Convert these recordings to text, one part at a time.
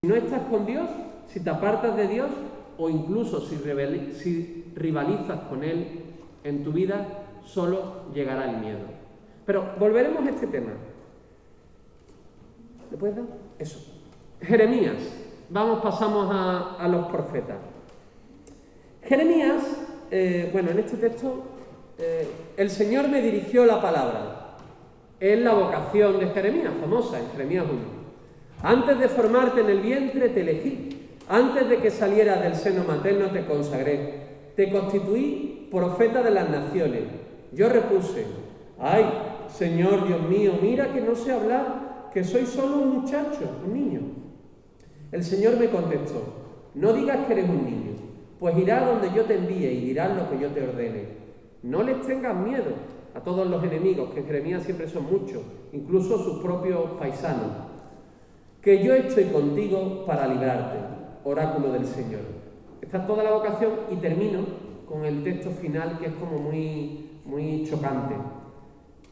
no estás con Dios, si te apartas de Dios, o incluso si rivalizas con Él en tu vida, solo llegará el miedo. Pero volveremos a este tema. ¿Le puedes dar? Eso. Jeremías. Pasamos a los profetas. Jeremías, en este texto, el Señor me dirigió la palabra. Es la vocación de Jeremías, famosa en Jeremías 1. Antes de formarte en el vientre te elegí, antes de que salieras del seno materno te consagré, te constituí profeta de las naciones. Yo repuse, ay, Señor Dios mío, mira que no sé hablar, que soy solo un muchacho, un niño. El Señor me contestó, no digas que eres un niño, pues irás donde yo te envíe y dirás lo que yo te ordene. No les tengas miedo a todos los enemigos, que en Jeremías siempre son muchos, incluso sus propios paisanos, que yo estoy contigo para librarte, oráculo del Señor. Esta es toda la vocación y termino con el texto final que es como muy chocante.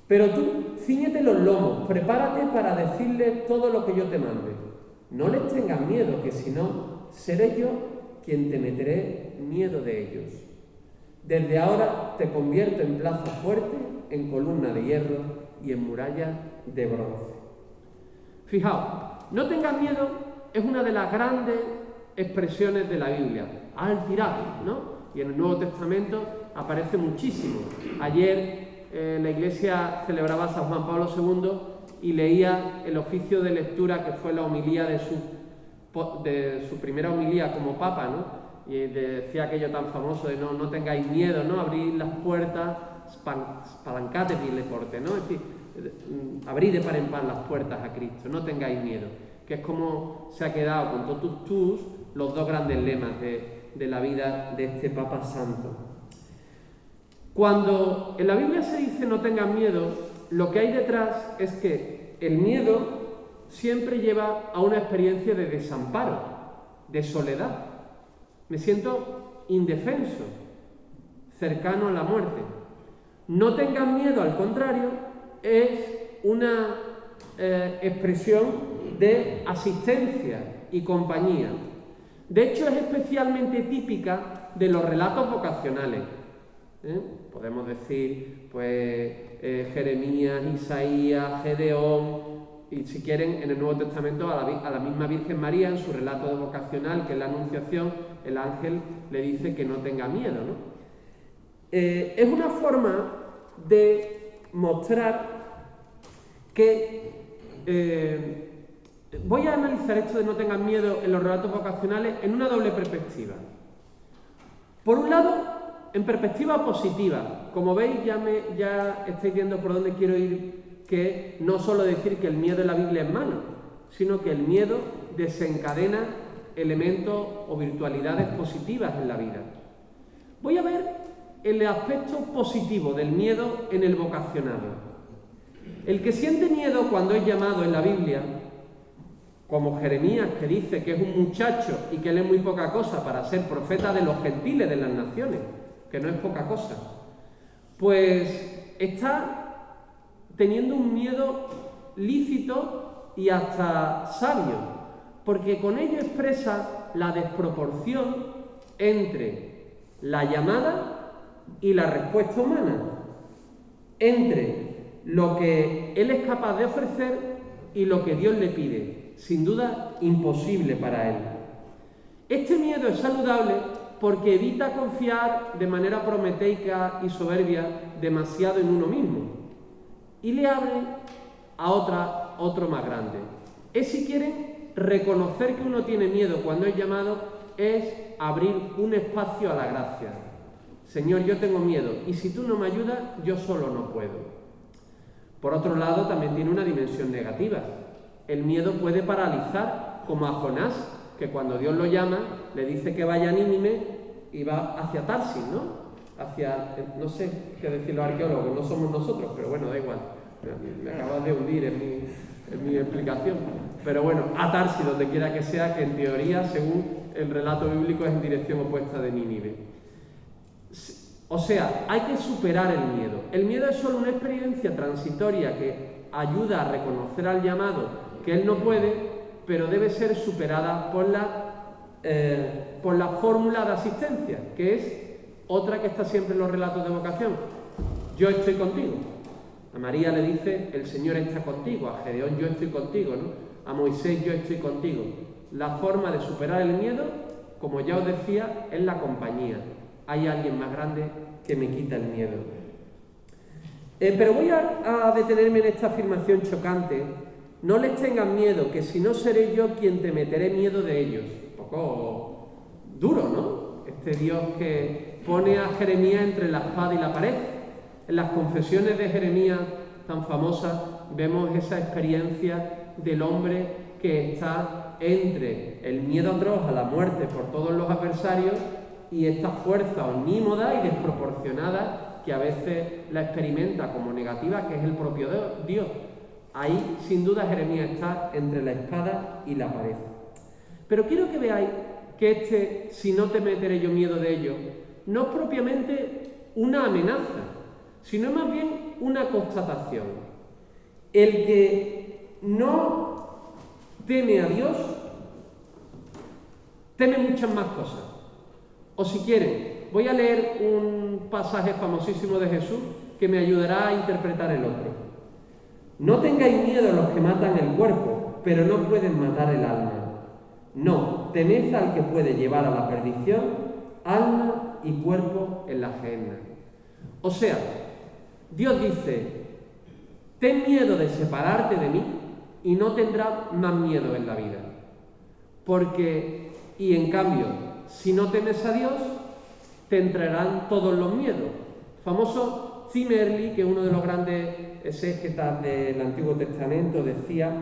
Pero tú, cíñete los lomos, prepárate para decirles todo lo que yo te mande. No les tengas miedo, que si no, seré yo quien te meteré miedo de ellos. Desde ahora te convierto en plaza fuerte, en columna de hierro y en muralla de bronce. Fijaos, no tengas miedo es una de las grandes expresiones de la Biblia, al-Tirab, ¿no? Y en el Nuevo Testamento aparece muchísimo. Ayer la Iglesia celebraba a San Juan Pablo II y leía el oficio de lectura que fue la homilía de su primera homilía como Papa, ¿no? Y decía aquello tan famoso de no tengáis miedo, ¿no? Abrid las puertas, spalancate le porte, ¿no? Es decir, abrid de par en par las puertas a Cristo, no tengáis miedo, que es como se ha quedado con totus tus los dos grandes lemas de la vida de este Papa Santo. Cuando en la Biblia se dice no tengan miedo, lo que hay detrás es que el miedo siempre lleva a una experiencia de desamparo, de soledad. Me siento indefenso, cercano a la muerte. No tengan miedo, al contrario, es una expresión de asistencia y compañía. De hecho, es especialmente típica de los relatos vocacionales. Podemos decir, Jeremías, Isaías, Gedeón, y si quieren, en el Nuevo Testamento a la misma Virgen María, en su relato vocacional, que es la Anunciación, el ángel le dice que no tenga miedo, ¿no? Es una forma de mostrar que voy a analizar esto de no tengan miedo en los relatos vocacionales en una doble perspectiva. Por un lado, en perspectiva positiva. Como veis, ya estáis viendo por dónde quiero ir, que no solo decir que el miedo en la Biblia es malo, sino que el miedo desencadena elementos o virtualidades positivas en la vida. Voy a ver el aspecto positivo del miedo en el vocacionado. El que siente miedo cuando es llamado en la Biblia, como Jeremías, que dice que es un muchacho y que él es muy poca cosa para ser profeta de los gentiles de las naciones, que no es poca cosa, pues está teniendo un miedo lícito y hasta sabio, porque con ello expresa la desproporción entre la llamada y la respuesta humana, entre lo que él es capaz de ofrecer y lo que Dios le pide, sin duda imposible para él. Este miedo es saludable porque evita confiar de manera prometeica y soberbia demasiado en uno mismo y le abre a otro más grande. Es, si quieren, reconocer que uno tiene miedo cuando es llamado, es abrir un espacio a la gracia. Señor, yo tengo miedo y si tú no me ayudas, yo solo no puedo. Por otro lado, también tiene una dimensión negativa. El miedo puede paralizar, como a Jonás, que cuando Dios lo llama, le dice que vaya a Nínive y va hacia Tarsis, ¿no? No sé qué decir los arqueólogos, no somos nosotros, pero bueno, da igual. Me acabas de hundir en mi explicación. Pero bueno, a Tarsis, donde quiera que sea, que en teoría, según el relato bíblico, es en dirección opuesta de Nínive. O sea, hay que superar el miedo. El miedo es solo una experiencia transitoria que ayuda a reconocer al llamado que él no puede, pero debe ser superada por la fórmula de asistencia, que es otra que está siempre en los relatos de vocación. Yo estoy contigo. A María le dice, el Señor está contigo. A Gedeón, yo estoy contigo, ¿no? A Moisés, yo estoy contigo. La forma de superar el miedo, como ya os decía, es la compañía. Hay alguien más grande que me quita el miedo. Pero voy a detenerme en esta afirmación chocante. No les tengan miedo, que si no seré yo quien te meteré miedo de ellos. Un poco duro, ¿no? Este Dios que pone a Jeremías entre la espada y la pared. En las confesiones de Jeremías tan famosas vemos esa experiencia del hombre que está entre el miedo atroz a la muerte por todos los adversarios y esta fuerza omnímoda y desproporcionada que a veces la experimenta como negativa, que es el propio Dios. Ahí, sin duda, Jeremías está entre la espada y la pared. Pero quiero que veáis que si no te meteré yo miedo de ello, no es propiamente una amenaza, sino más bien una constatación. El que no teme a Dios, teme muchas más cosas. O si quieren, voy a leer un pasaje famosísimo de Jesús que me ayudará a interpretar el otro. No tengáis miedo a los que matan el cuerpo, pero no pueden matar el alma. No, temed al que puede llevar a la perdición, alma y cuerpo en la gehenna. O sea, Dios dice, ten miedo de separarte de mí y no tendrás más miedo en la vida. Y en cambio, si no temes a Dios, te entrarán todos los miedos. Famoso Zimmerli, que es uno de los grandes exégetas del Antiguo Testamento, decía,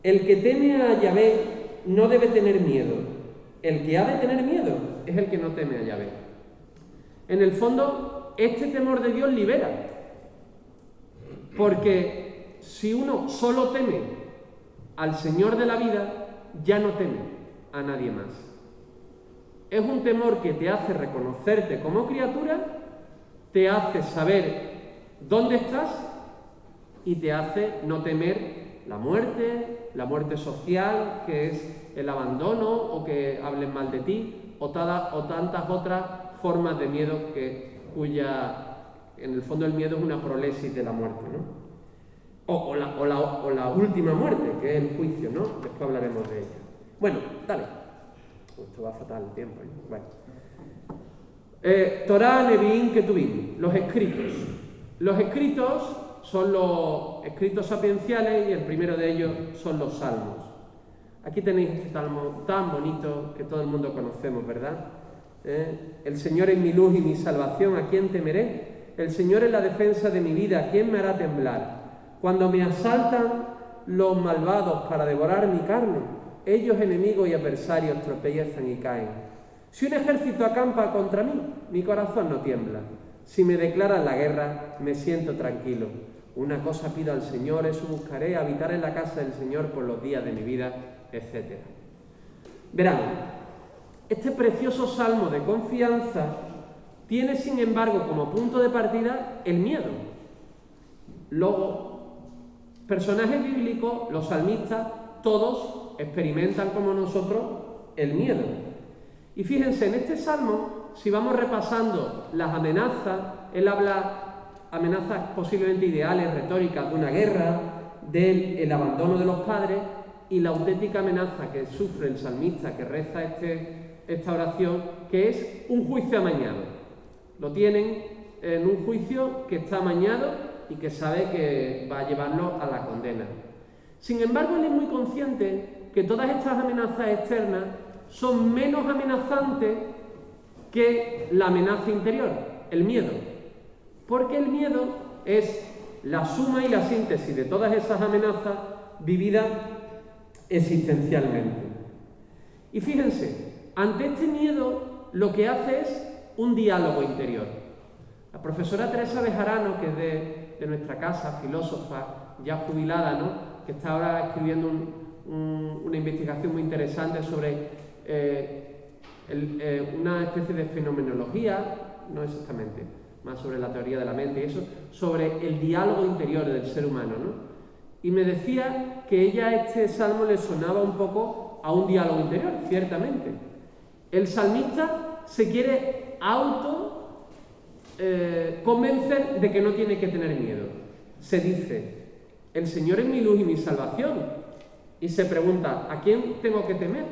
el que teme a Yahvé no debe tener miedo. El que ha de tener miedo es el que no teme a Yahvé. En el fondo, este temor de Dios libera. Porque si uno solo teme al Señor de la vida, ya no teme a nadie más. Es un temor que te hace reconocerte como criatura, te hace saber dónde estás y te hace no temer la muerte social, que es el abandono o que hablen mal de ti, o tantas otras formas de miedo en el fondo el miedo es una prolesis de la muerte, ¿no? O la última muerte, que es el juicio, ¿no? Después hablaremos de ella. Bueno, dale. Esto va fatal el tiempo, ¿eh? Bueno. Torá, Nevi'im, Ketuvim, los escritos. Los escritos son los escritos sapienciales y el primero de ellos son los salmos. Aquí tenéis este salmo tan bonito que todo el mundo conocemos, ¿verdad? El Señor es mi luz y mi salvación, ¿a quién temeré? El Señor es la defensa de mi vida, ¿quién me hará temblar? Cuando me asaltan los malvados para devorar mi carne, ellos enemigos y adversarios tropiezan y caen. Si un ejército acampa contra mí, mi corazón no tiembla. Si me declaran la guerra, me siento tranquilo. Una cosa pido al Señor, eso buscaré, habitar en la casa del Señor por los días de mi vida, etc. Verán, este precioso salmo de confianza tiene, sin embargo, como punto de partida el miedo. Luego, personajes bíblicos, los salmistas, todos experimentan como nosotros el miedo. Y fíjense, en este salmo, si vamos repasando las amenazas, él habla amenazas posiblemente ideales, retóricas, de una guerra, del abandono de los padres y la auténtica amenaza que sufre el salmista que reza esta oración, que es un juicio amañado. Lo tienen en un juicio que está amañado y que sabe que va a llevarlo a la condena. Sin embargo, él es muy consciente que todas estas amenazas externas son menos amenazantes que la amenaza interior, el miedo. Porque el miedo es la suma y la síntesis de todas esas amenazas vividas existencialmente. Y fíjense, ante este miedo lo que hace es un diálogo interior. La profesora Teresa Bejarano, que es de nuestra casa, filósofa ya jubilada, ¿no?, que está ahora escribiendo una investigación muy interesante sobre una especie de fenomenología, no exactamente, más sobre la teoría de la mente y eso, sobre el diálogo interior del ser humano, ¿no? Y me decía que ella este salmo le sonaba un poco a un diálogo interior, ciertamente. El salmista se quiere convencer de que no tiene que tener miedo. Se dice, el Señor es mi luz y mi salvación. Y se pregunta, ¿a quién tengo que temer?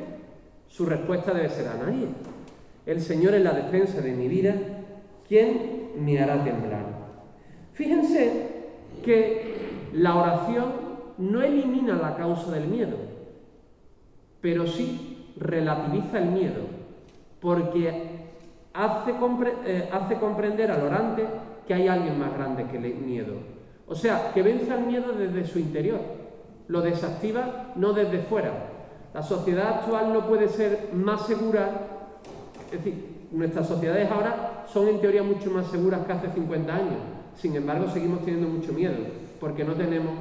Su respuesta debe ser a nadie. El Señor es la defensa de mi vida, ¿quién me hará temblar? Fíjense que la oración no elimina la causa del miedo, pero sí relativiza el miedo, porque hace comprender al orante que hay alguien más grande que el miedo. O sea, que vence al miedo desde su interior, lo desactiva no desde fuera. La sociedad actual no puede ser más segura, es decir, nuestras sociedades ahora son en teoría mucho más seguras que hace 50 años. Sin embargo, seguimos teniendo mucho miedo, porque no tenemos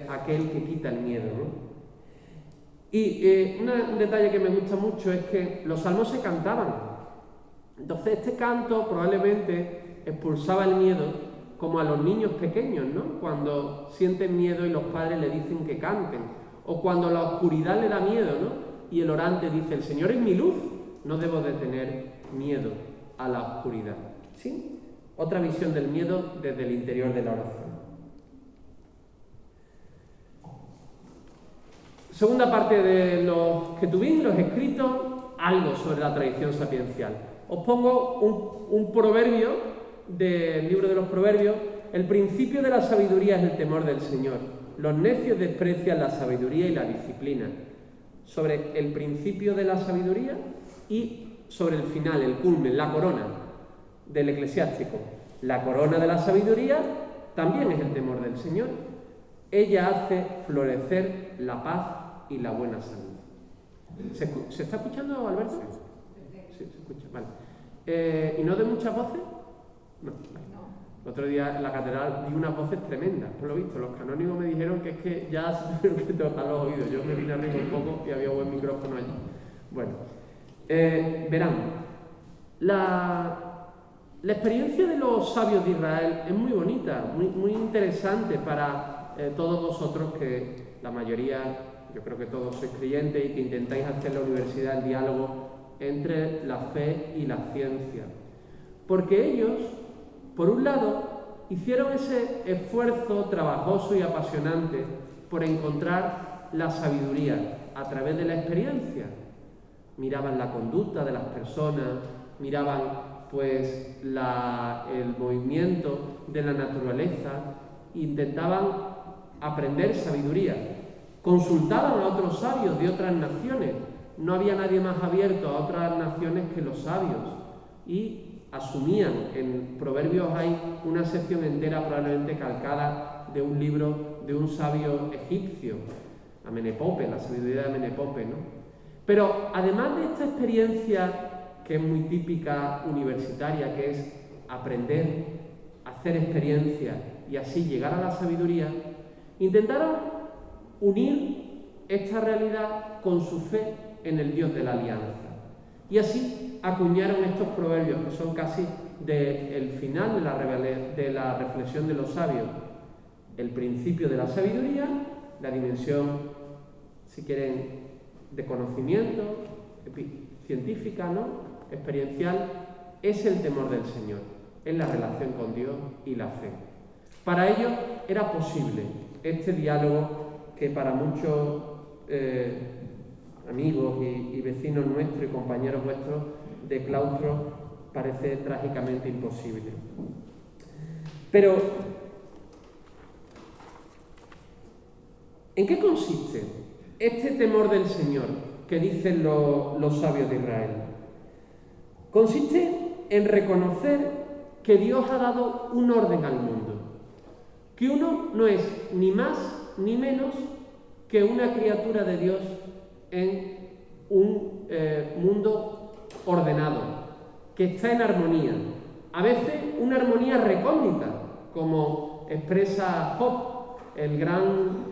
aquel que quita el miedo, ¿no? Y un detalle que me gusta mucho es que los salmos se cantaban. Entonces este canto probablemente expulsaba el miedo como a los niños pequeños, ¿no? Cuando sienten miedo y los padres le dicen que canten. O cuando la oscuridad le da miedo, ¿no? Y el orante dice, el Señor es mi luz, no debo de tener miedo a la oscuridad. ¿Sí? Otra visión del miedo desde el interior de la oración. Segunda parte de los Ketubim, los escritos, algo sobre la tradición sapiencial. Os pongo un proverbio del libro de los Proverbios. El principio de la sabiduría es el temor del Señor. Los necios desprecian la sabiduría y la disciplina. Sobre el principio de la sabiduría y sobre el final, el culmen, la corona del eclesiástico. La corona de la sabiduría también es el temor del Señor. Ella hace florecer la paz y la buena salud. ¿Se está escuchando, Alberto? Sí, se escucha, vale. ¿Y no de muchas voces? No, vale. El otro día en la catedral vi unas voces tremendas, por lo visto. Los canónigos me dijeron que es que ya se tuvieron que tocar los oídos. Yo me vine arriba un poco y había buen micrófono allí. Bueno, verán, la experiencia de los sabios de Israel es muy bonita, muy interesante para todos vosotros que la mayoría, yo creo que todos sois creyentes y que intentáis hacer la universidad el diálogo entre la fe y la ciencia. Porque ellos, por un lado, hicieron ese esfuerzo trabajoso y apasionante por encontrar la sabiduría a través de la experiencia. Miraban la conducta de las personas, miraban pues el movimiento de la naturaleza, intentaban aprender sabiduría, consultaban a otros sabios de otras naciones. No había nadie más abierto a otras naciones que los sabios y asumían, en Proverbios hay una sección entera probablemente calcada de un libro de un sabio egipcio, Amenepope, la sabiduría de Amenepope, ¿no? Pero además de esta experiencia que es muy típica universitaria, que es aprender, hacer experiencia y así llegar a la sabiduría, intentaron unir esta realidad con su fe en el Dios de la alianza. Y así acuñaron estos proverbios que son casi del final de la reflexión de los sabios. El principio de la sabiduría, la dimensión, si quieren, de conocimiento, científica, ¿no?, experiencial, es el temor del Señor, es la relación con Dios y la fe. Para ellos era posible este diálogo que para muchos amigos y vecinos nuestros y compañeros vuestros de claustro parece trágicamente imposible. Pero, ¿en qué consiste este temor del Señor que dicen los sabios de Israel? Consiste en reconocer que Dios ha dado un orden al mundo, que uno no es ni más ni menos que una criatura de Dios en un mundo ordenado, que está en armonía. A veces una armonía recóndita, como expresa Job, el gran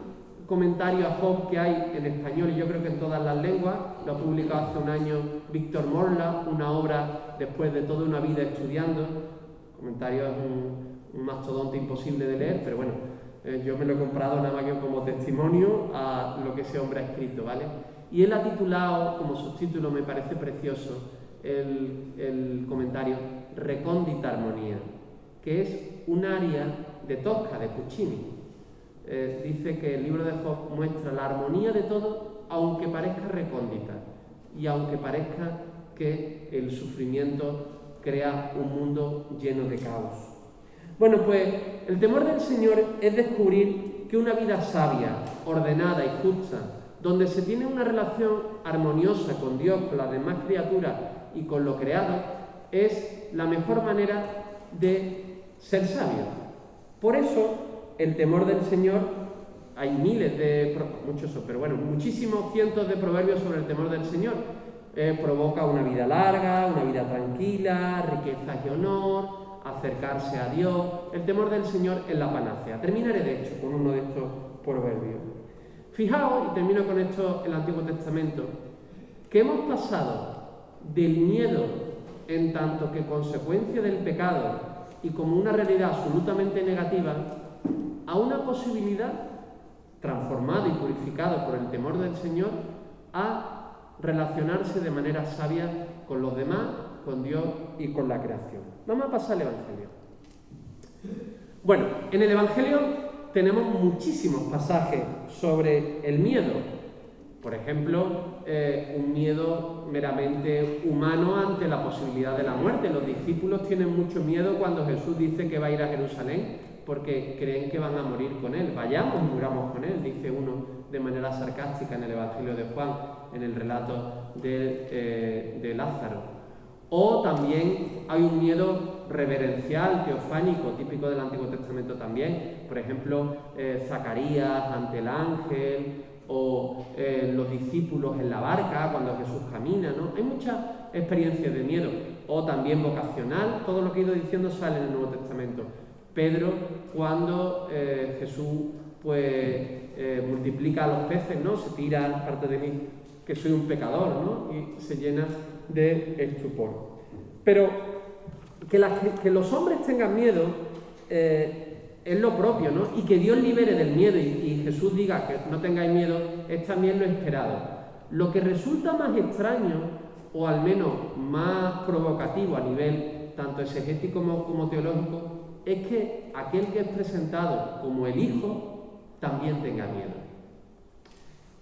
comentario a Job que hay en español y yo creo que en todas las lenguas. Lo ha publicado hace un año Víctor Morla, una obra después de toda una vida estudiando. El comentario es un mastodonte imposible de leer, pero bueno, Yo me lo he comprado nada más que como testimonio a lo que ese hombre ha escrito, ¿vale? Y él ha titulado, como subtítulo, me parece precioso, el comentario Recóndita Armonía, que es un aria de Tosca, de Puccini. Dice que el libro de Job muestra la armonía de todo, aunque parezca recóndita y aunque parezca que el sufrimiento crea un mundo lleno de caos. Bueno, pues el temor del Señor es descubrir que una vida sabia, ordenada y justa, donde se tiene una relación armoniosa con Dios, con las demás criaturas y con lo creado, es la mejor manera de ser sabio. Por eso, el temor del Señor, hay muchísimos cientos de proverbios sobre el temor del Señor. Provoca una vida larga, una vida tranquila, riquezas y honor, acercarse a Dios. El temor del Señor es la panacea. Terminaré, de hecho, con uno de estos proverbios. Fijaos, y termino con esto el Antiguo Testamento, que hemos pasado del miedo en tanto que consecuencia del pecado y como una realidad absolutamente negativa a una posibilidad, transformada y purificada por el temor del Señor, a relacionarse de manera sabia con los demás, con Dios y con la creación. Vamos a pasar al Evangelio. Bueno, en el Evangelio tenemos muchísimos pasajes sobre el miedo. Por ejemplo, un miedo meramente humano ante la posibilidad de la muerte. Los discípulos tienen mucho miedo cuando Jesús dice que va a ir a Jerusalén porque creen que van a morir con él. Vayamos y muramos con él, dice uno de manera sarcástica en el Evangelio de Juan, en el relato de Lázaro. O también hay un miedo reverencial, teofánico, típico del Antiguo Testamento también. Por ejemplo, Zacarías ante el ángel, o los discípulos en la barca cuando Jesús camina, ¿no? Hay muchas experiencias de miedo. O también vocacional, todo lo que he ido diciendo sale en el Nuevo Testamento. Pedro, cuando Jesús multiplica a los peces, ¿no? Se tira parte de mí, que soy un pecador, ¿no? Y se llena de estupor. Pero que los hombres tengan miedo es lo propio, ¿no? Y que Dios libere del miedo y Jesús diga que no tengáis miedo es también lo esperado. Lo que resulta más extraño, o al menos más provocativo a nivel tanto exegético como teológico, es que aquel que es presentado como el Hijo también tenga miedo.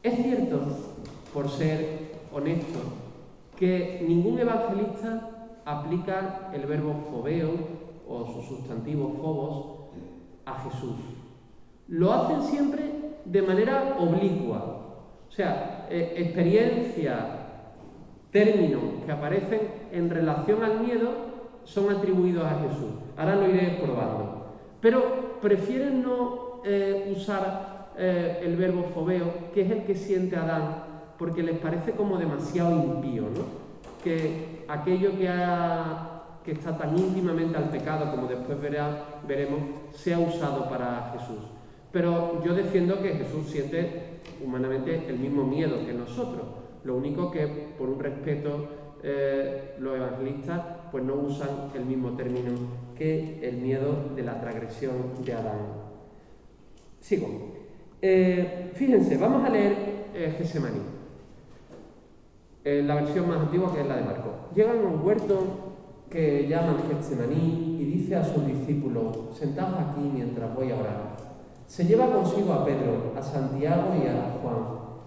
Es cierto, por ser honesto, que ningún evangelista aplica el verbo fobeo o su sustantivo phobos a Jesús. Lo hacen siempre de manera oblicua. O sea, experiencias, términos que aparecen en relación al miedo son atribuidos a Jesús. Ahora lo iré probando. Pero prefieren no usar el verbo fobeo, que es el que siente Adán, porque les parece como demasiado impío, ¿no? Que aquello que está tan íntimamente al pecado, como después veremos, sea usado para Jesús. Pero yo defiendo que Jesús siente humanamente el mismo miedo que nosotros. Lo único que, por un respeto, los evangelistas pues no usan el mismo término que el miedo de la transgresión de Adán. Sigo. Fíjense, vamos a leer Getsemaní. La versión más antigua, que es la de Marcos. Llegan a un huerto que llaman Getsemaní y dice a sus discípulos: sentaos aquí mientras voy a orar. Se lleva consigo a Pedro, a Santiago y a Juan.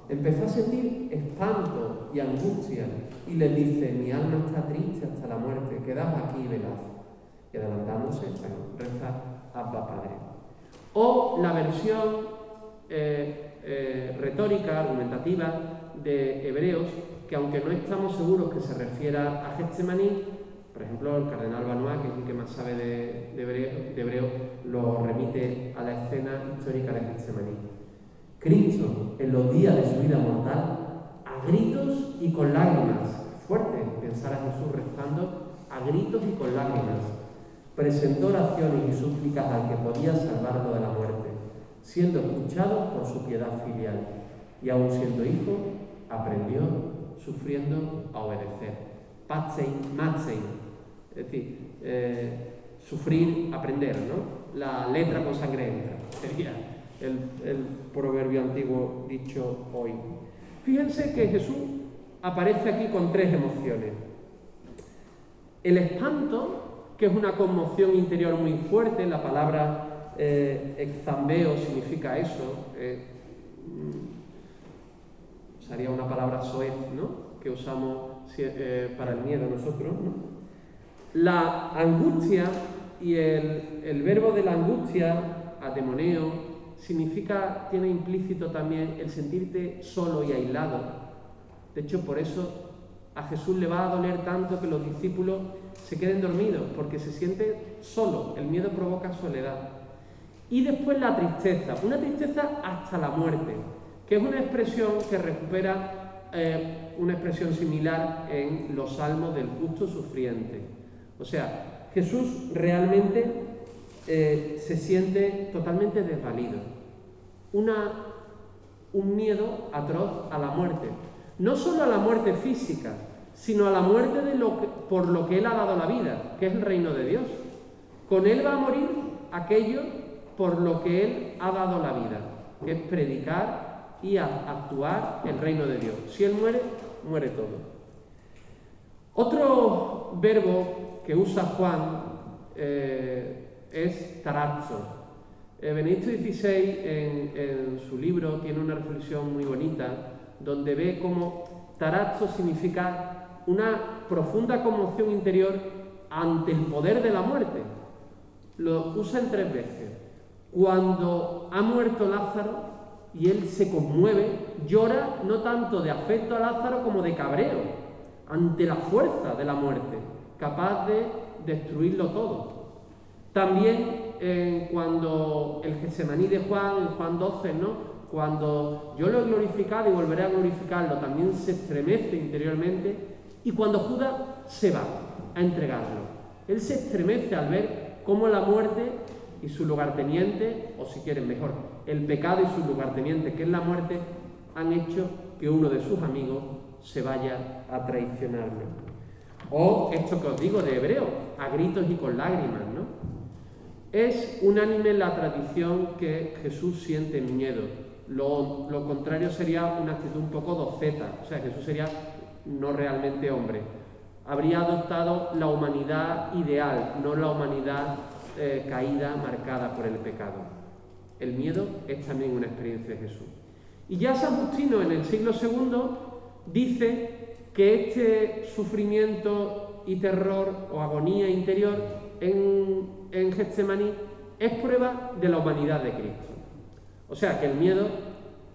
Empezó a sentir espanto y angustia y les dice: mi alma está triste hasta la muerte, quedad aquí y velad. Y adelantándose, reza Abba Padre. O la versión retórica, argumentativa de Hebreos, que aunque no estamos seguros que se refiera a Getsemaní, por ejemplo, el cardenal Benoit, que es el que más sabe de hebreo, lo remite a la escena histórica de Getsemaní. Cristo, en los días de su vida mortal, a gritos y con lágrimas, fuerte pensar a Jesús rezando a gritos y con lágrimas, presentó oraciones y súplicas al que podía salvarlo de la muerte, siendo escuchado por su piedad filial, y aun siendo hijo, aprendió, sufriendo, a obedecer. Patsein, matsein, es decir, sufrir, aprender, ¿no? La letra con sangre entra. sería el proverbio antiguo dicho hoy. Fíjense que Jesús aparece aquí con tres emociones. El espanto, que es una conmoción interior muy fuerte, la palabra exambeo significa eso, sería una palabra soez, ¿no?, que usamos para el miedo nosotros, ¿no? La angustia, y el verbo de la angustia, atemoneo, tiene implícito también el sentirte solo y aislado. De hecho, por eso a Jesús le va a doler tanto que los discípulos se queden dormidos, porque se siente solo, el miedo provoca soledad. Y después la tristeza, una tristeza hasta la muerte, que es una expresión que recupera una expresión similar en los salmos del justo sufriente. O sea, Jesús realmente se siente totalmente desvalido. Un miedo atroz a la muerte. No solo a la muerte física, sino a la muerte por lo que Él ha dado la vida, que es el reino de Dios. Con Él va a morir aquello por lo que Él ha dado la vida, que es predicar y actuar el reino de Dios. Si Él muere, muere todo. Otro verbo que usa Juan es tarazo. Benedicto XVI en su libro tiene una reflexión muy bonita donde ve cómo tarazo significa una profunda conmoción interior ante el poder de la muerte. Lo usan 3 veces. Cuando ha muerto Lázaro y él se conmueve, llora no tanto de afecto a Lázaro como de cabreo ante la fuerza de la muerte, capaz de destruirlo todo. También cuando el Getsemaní de Juan, en Juan 12, ¿no?, cuando yo lo he glorificado y volveré a glorificarlo, también se estremece interiormente. Y cuando Judas se va a entregarlo, él se estremece al ver cómo la muerte y su lugarteniente, o si quieren mejor, el pecado y su lugarteniente, que es la muerte, han hecho que uno de sus amigos se vaya a traicionarlo. O esto que os digo de Hebreo, a gritos y con lágrimas, ¿no? Es unánime en la tradición que Jesús siente miedo. Lo contrario sería una actitud un poco doceta, o sea, Jesús sería no realmente hombre. Habría adoptado la humanidad ideal, no la humanidad caída, marcada por el pecado. El miedo es también una experiencia de Jesús. Y ya San Justino, en el siglo II, dice que este sufrimiento y terror o agonía interior en Getsemaní es prueba de la humanidad de Cristo. O sea, que el miedo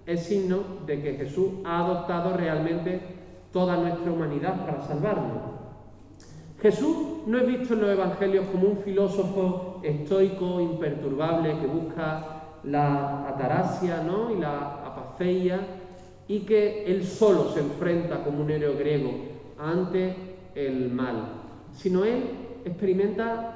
es signo de que Jesús ha adoptado realmente toda nuestra humanidad para salvarnos. Jesús no es visto en los evangelios como un filósofo estoico, imperturbable, que busca la ataraxia, ¿no?, y la apaceia, y que él solo se enfrenta como un héroe griego ante el mal, sino él experimenta